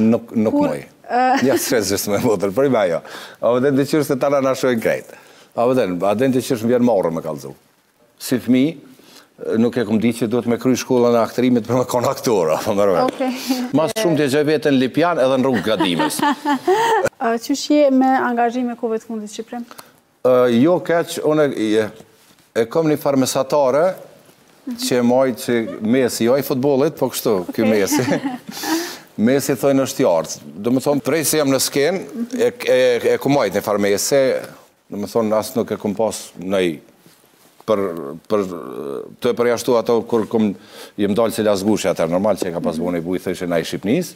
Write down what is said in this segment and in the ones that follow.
Nuk moj. Ja, shrezës me motër, për i me ajo. A vëden të qërës të tana në shojnë krejtë. A vëden të qërës më vjenë marë me kalëzu. Si fëmi, nuk e këmë di që duhet me kry shkollën e aktrimit për me konë aktora. Mas shumë të gjë vetën Lipjan edhe në rrugë Gadimës. Qysh je me angazhime kohëve të fundit Shqipërim? Jo keq, unë e kom një farë mesatare që moj që Mesi, jo i futbolit, po kështu, kjo Mesi. Mesi thojnë është jartë. Do më thonë, prej se jam në skenë, e ku majt një farë Mesi, do më thonë, asë nuk e kom pas nëj të e përjashtu ato kur jem dalë që lasgushë atër, normal që e ka pas bu në i bujë thëshe na i Shqipnis.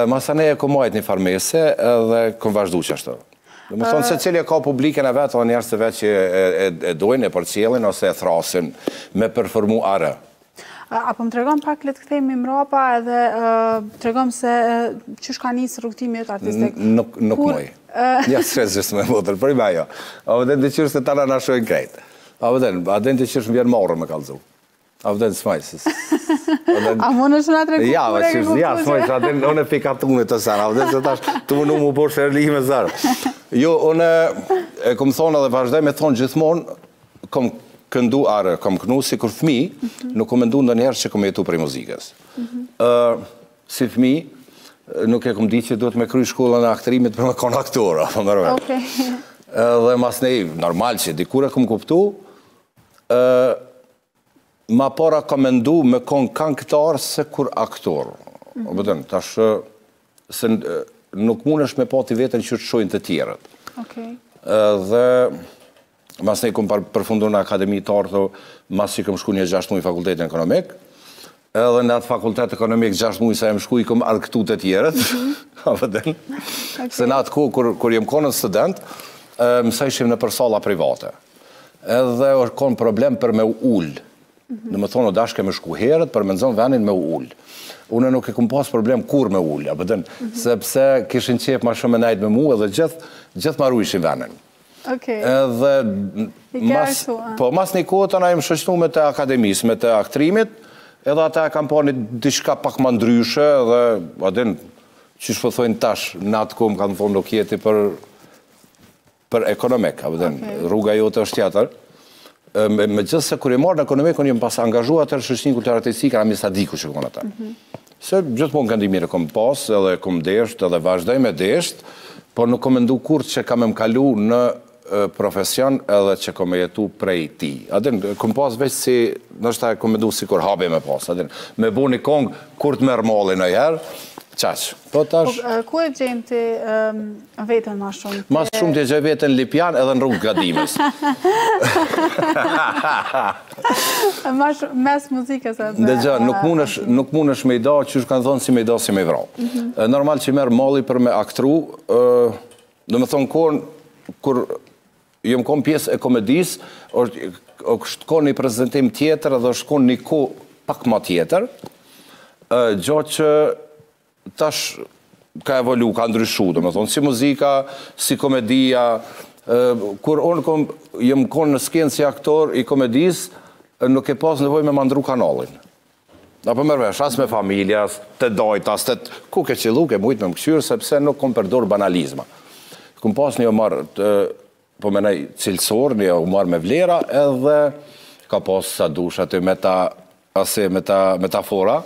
Masane e kom majt një farë Mesi edhe kom vazhdu që ashtu. Do më thonë, se cili e ka publikën e vetë, o njerës të vetë që e dojnë, e përcjelin, ose e thrasin me përformu arë. Apo më tregom pak le të kthehemi mrapa edhe tregom se çysh ka nisë rrugtimi jot artistik. Nuk moj. Ja, shrezës me motër, për i me ajo. A vëden të qërës të tana në shojnë krejtë. A vëden të qërës më vjenë marë me kalëzu. A vëden smajsës. A më në shëna të reku kure e këmë Ja, smajsë, aden unë e pika tunit të sarë. A vëden të tash të më mu por shërli me zarë. Jo, unë e kom thonë edhe vazhdoj me thonë gjithmonë, kom këndu arë, kom kënu si kur fëmi, nuk kom ndu ndë njerë që kom jetu prej muzikës. Si fëmi, nuk e kom di që duhet me kry shkollën e aktrimit për me konë aktora. Dhe mas nej, normal që dikur e kom kuptu, ma para kom ndu me konë këngëtar se kur aktor. Tash, nuk mund është me pati vetën që të shojnë të tjerët. Dhe mas ne kom përfundu në akademi të artë, mas që kom shku një 6 muaj fakultetin ekonomik, edhe në atë fakultet ekonomik 6 muaj sa jem shku i kom arktu të tjerët, se në atë ku, kur jem konën student, mësa ishim në për sala private. Edhe është konë problem për me ullë. Në më thonë, o dashke me shku herët, për me nëzon venin me ullë. Unë nuk e kom pas problem kur me ullë, sepse kishin qep ma shumë e najt me mu, edhe gjithë maru ishin venin. Edhe mas një kohë të na jem shështu me të akademisë, me të aktrimit, edhe ata e kam pa një dishka pak ma ndryshe, edhe adin, që shpëthojnë tash, në atë kohë më kanë thonë nuk jeti për ekonomik, rruga jote është tjetër. Me gjithë se kur e marrë në ekonomik, unë jem pas angazhua të shështin kulturë artistikë, a mi sa diku që konë ata. Se gjithmonë këndimire kom pas, edhe kom desht, edhe vazhdoj me desht, por nuk kom ndu kur që kam em kalu në profesion edhe që kom e jetu prej ti. Adin, kom pas veç si, nështë ta kom ndu si kur habi me pas, adin, me bu një kongë kur të merë mali në jerë, qaq. Po tash... Ku e gjemë të vetën ma shumë? Mas shumë të gjemë vetën Lipjan edhe në rrugë Gadimës. Mes muzikës edhe... Dhe gjë, nuk mund është me i da, që kanë thonë si me i da, si me i vra. Normal që merë mali për me aktru, dhe me thonë kohën, kur jem konë pjesë e komedisë, është konë një prezentim tjetër edhe është konë një kohë pak ma tjetër, gjatë që tash ka evolu, ka ndryshu, dhe me thonë, si muzika, si komedia, kur unë jem konë në skenë si aktor i komedisë, nuk e pas nevoj me mandru kanalin. Apo mërvesh, as me familjas, të dojtas, ku ke qilu, ke mujtë me më këshyrë, sepse nuk kom përdur banalizma. Këm pas një marë, po menaj cilësor, një marë me vlera, edhe ka pas sa dush aty me ta metafora,